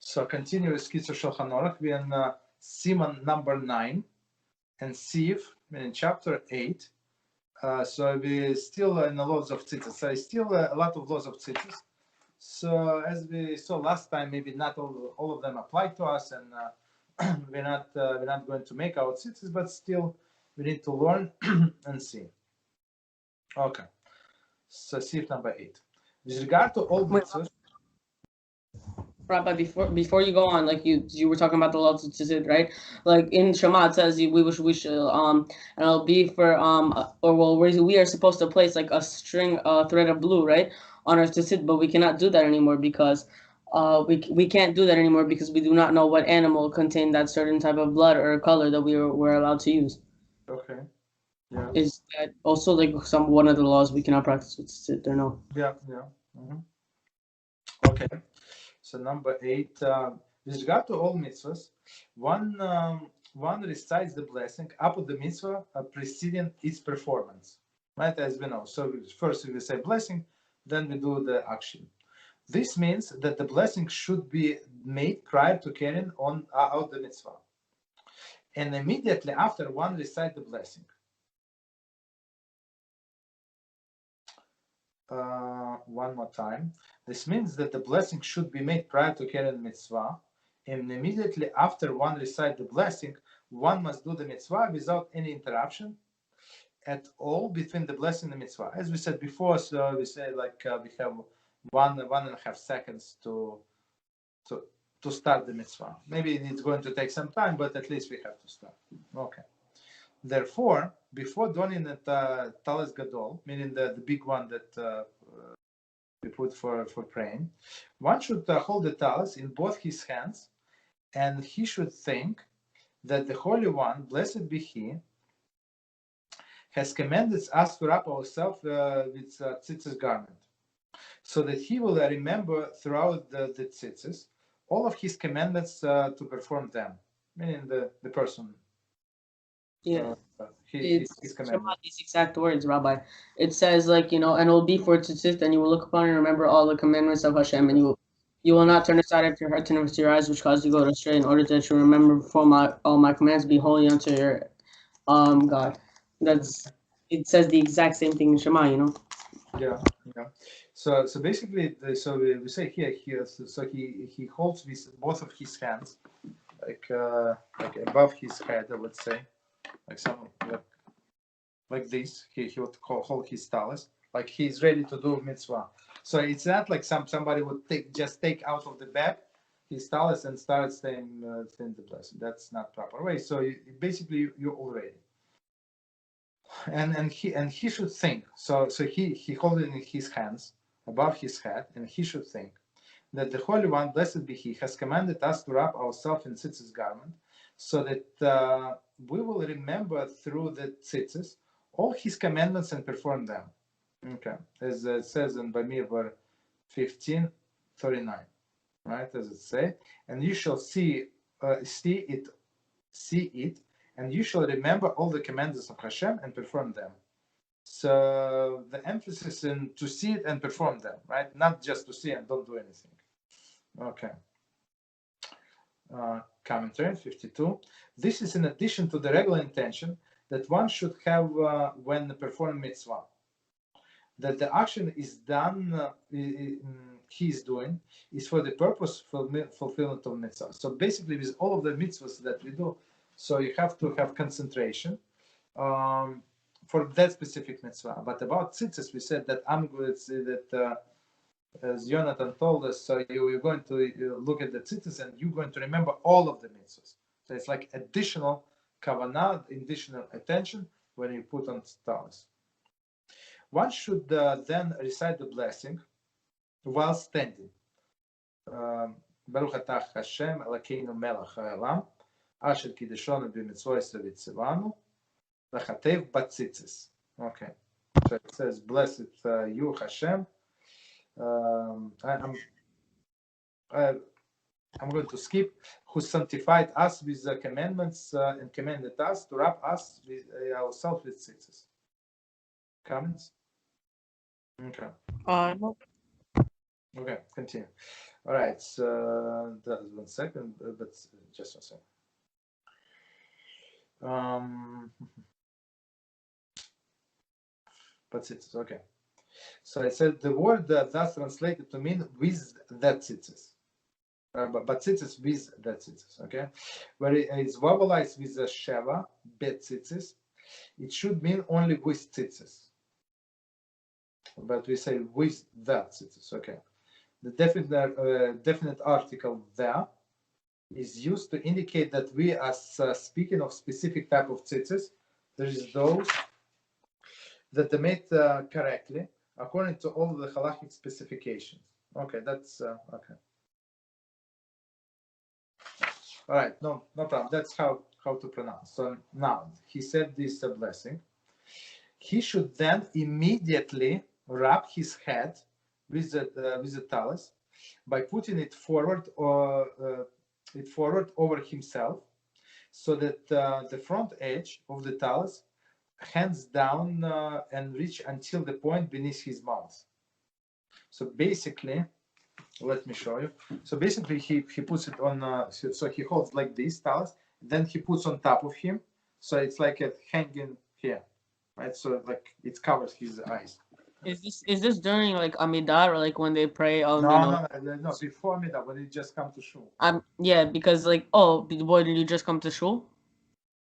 So continue with Kitzur Shulchan Aruch. We're in Siman number 9 and Siv in chapter 8. So we still in the laws of Tzitzis. So still a lot of laws of Tzitzis. So as we saw last time, maybe not all of them apply to us, and we're not going to make our Tzitzis, but still we need to learn and see. Okay. So Siv number 8. With regard to all mitzvahs. Rabbi, before you go on, like you were talking about the laws of Tzitzit, right? Like in Shema it says we should and it'll be for we are supposed to place like a string thread of blue, right, on our Tzitzit, but we cannot do that anymore because we can't do that anymore because we do not know what animal contained that certain type of blood or color that we're allowed to use. Okay. Yeah. Is that also like one of the laws we cannot practice with Tzitzit or no? Yeah. Mm-hmm. Okay. So number 8, with regard to all mitzvahs, one recites the blessing upon the mitzvah preceding its performance, right? As we know. So first we say blessing, then we do the action. This means that the blessing should be made prior to carrying on out the mitzvah, and immediately after one recite the blessing. One more time. This means that the blessing should be made prior to carrying mitzvah, and immediately after one recite the blessing, one must do the mitzvah without any interruption at all between the blessing and the mitzvah. As we said before, so we say like we have 1.5 seconds to start the mitzvah. Maybe it's going to take some time, but at least we have to start. Okay. Therefore, before doing the Tallis Gadol, meaning the big one that we put for praying, one should hold the Tallis in both his hands, and he should think that the Holy One, blessed be He, has commanded us to wrap ourselves with Tzitzis garment, so that He will remember throughout the Tzitzis all of His commandments to perform them, meaning the person. Yeah, it's these exact words, Rabbi. It says like, and it will be for Tzitzit, and you will look upon and remember all the commandments of HaShem, and you will not turn aside after your heart and to your eyes, which cause you to go astray, in order that you remember perform all my commands, be holy unto your God. It says the exact same thing in Shema, Yeah. So basically, we say here. So he holds with both of his hands, like above his head, I would say. Like this, he would hold his tallis, like he's ready to do mitzvah. So it's not like somebody would take out of the bag his tallis and start saying the blessing. That's not proper way. So basically you're all ready. And he should think. So he holds it in his hands above his head, and he should think that the Holy One, blessed be He, has commanded us to wrap ourselves in Tzitzis garment, so that we will remember through the Tzitzis all His commandments and perform them. Okay, as it says in Beezrat 15:39, right? As it says, and you shall see it, and you shall remember all the commandments of HaShem and perform them. So the emphasis in to see it and perform them, right? Not just to see and don't do anything. Okay. Commentary 52. This is in addition to the regular intention that one should have when performing mitzvah. That the action is done, he is doing, is for the purpose of fulfillment of mitzvah. So basically, with all of the mitzvahs that we do, so you have to have concentration for that specific mitzvah. But about tzitzis, we said that I'm going to say that. As Jonathan told us, so you're going to look at the tzitzis and you're going to remember all of the mitzvahs. So it's like additional kavanah, additional attention when you put on tallis. One should then recite the blessing while standing. Baruch atah HaShem Elokeinu melech ha'olam asher kiddushonu b'mitzvos v'tzivanu v'chatev b'tzitzis. Okay, so it says, "Blessed you, HaShem." I'm going to skip. Who sanctified us with the commandments and commanded us to wrap us with ourselves with tzitzis. Comments? Okay. No. Okay, continue. All right, so that is 1 second, but just 1 second. But it's okay. So I said the word thus translated to mean with that tzitzis. But tzitzis with that tzitzis, okay? Where it's vowelized with a sheva, bet tzitzis, it should mean only with tzitzis. But we say with that tzitzis, okay? The definite article there is used to indicate that we are speaking of specific type of tzitzis. There is those that are made correctly according to all the halachic specifications. Okay, that's okay. All right, no problem. That's how to pronounce. So now he said this blessing. He should then immediately wrap his head with the tallis by putting it forward over himself, so that the front edge of the tallis hands down and reach until the point beneath his mouth. So basically, let me show you. So basically, he puts it on. So he holds like this tallis, then he puts on top of him. So it's like a hanging here, right? So like it covers his eyes. Is this during like Amidah, or like when they pray? No, before Amidah, when you just come to shul. Yeah, because like, oh, boy, did you just come to shul?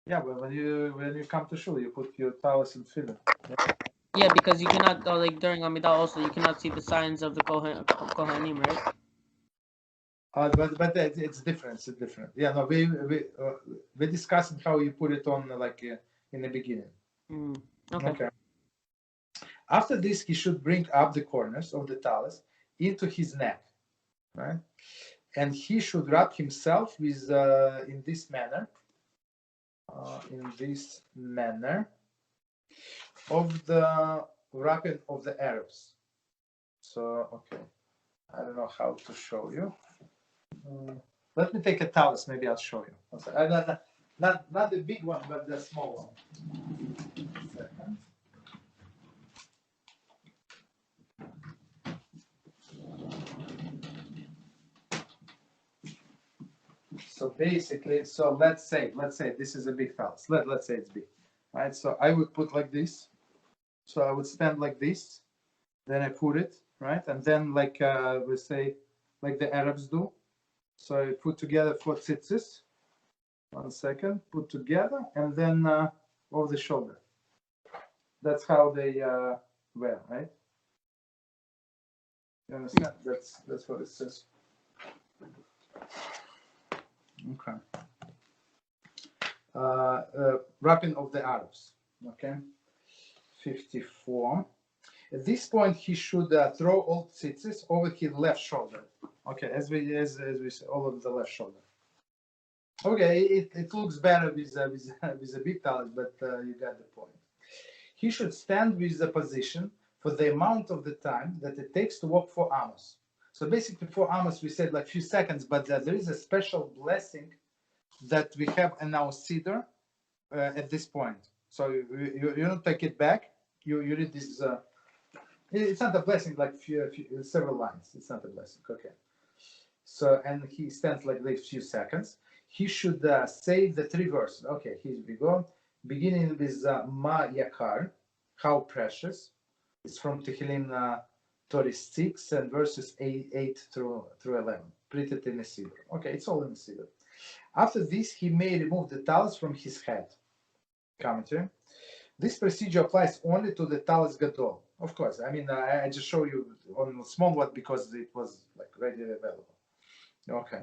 Yeah, but when you come to shul, you put your tallis in tefillin. Yeah, because you cannot like during Amidah also you cannot see the signs of the Kohanim, right? But it's different. It's different. Yeah, no, we're discussing how you put it on like in the beginning. Okay. After this, he should bring up the corners of the tallis into his neck, right? And he should wrap himself with in this manner. Of the wrapping of the Arabs. So okay, I don't know how to show you. Let me take a tallis. Maybe I'll show you. Not the big one, but the small one. Second. So basically, so let's say this is a big tallis. Let's say it's big, right? So I would put like this. So I would stand like this, then I put it, right? And then like we say, like the Arabs do. So I put together 4 tzitzis. 1 second, put together, and then over the shoulder. That's how they wear, right? You understand? That's what it says. Okay. Wrapping of the Arabs. Okay. 54. At this point, he should throw all tzitzis over his left shoulder. Okay, as we say, all of the left shoulder. Okay, it looks better with a big tallis, but you got the point. He should stand with the position for the amount of the time that it takes to walk 4 amos. So basically, 4 amos we said like few seconds, but there is a special blessing that we have in our siddur at this point. So you don't take it back. You read this. It's not a blessing, like several lines. It's not a blessing. Okay. So and he stands like this few seconds. He should say the 3 verses. Okay, here we go. Beginning with Ma Yakar, how precious. It's from Tehillim 36 and verses 8 through 11. Printed in the siddur. Okay, it's all in the siddur. After this, he may remove the tallis from his head. Commentary. This procedure applies only to the tallis gadol. Of course, I mean, I just show you on a small one because it was like readily available. Okay.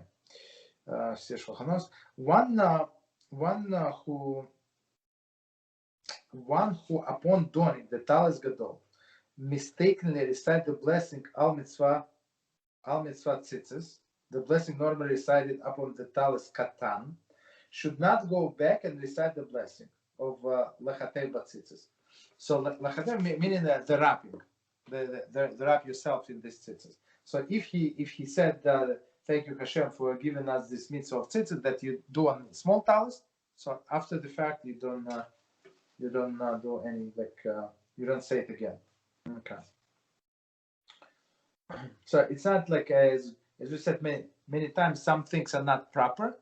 One who upon donning the tallis gadol mistakenly recite the blessing al mitzvah tzitzis, the blessing normally recited upon the tallis katan, should not go back and recite the blessing of lechater tzitzis. So lechater meaning the wrapping, the wrap yourself in this tzitzis. So if he said thank you HaShem for giving us this mitzvah of tzitzit that you do on small tallis, so after the fact you don't do any like you don't say it again. Okay. So it's not like as we said many times, some things are not proper,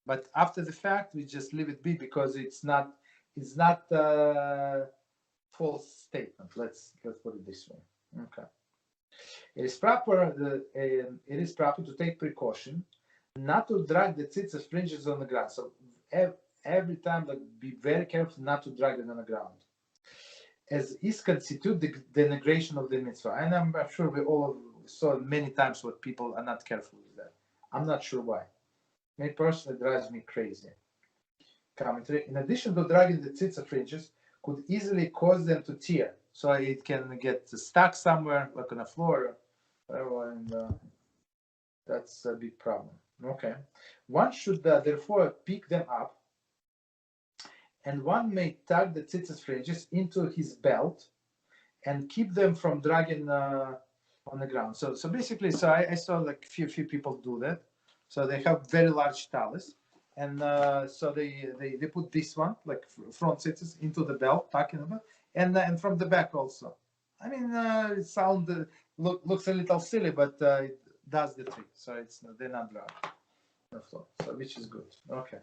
but after the fact we just leave it be because it's not false statement. Let's put it this way. Okay. It is proper to take precaution not to drag the tzitzis fringes on the ground. So every time, like, be very careful not to drag it on the ground, as is constitute the denigration of the mitzvah. And I'm sure we all saw many times what people are not careful with that. I'm not sure why. Me personally drives me crazy. Commentary: in addition to dragging the tzitzit fringes, could easily cause them to tear, so it can get stuck somewhere, like on the floor, and that's a big problem. Okay, one should therefore pick them up, and one may tug the tzitzit fringes into his belt and keep them from dragging on the ground. So basically, I saw like few people do that. So they have very large tallis, and so they put this one, like front tzitzis, into the belt, tucking them, and from the back also. I mean, it looks a little silly, but it does the trick. So they're not dry. So which is good. Okay.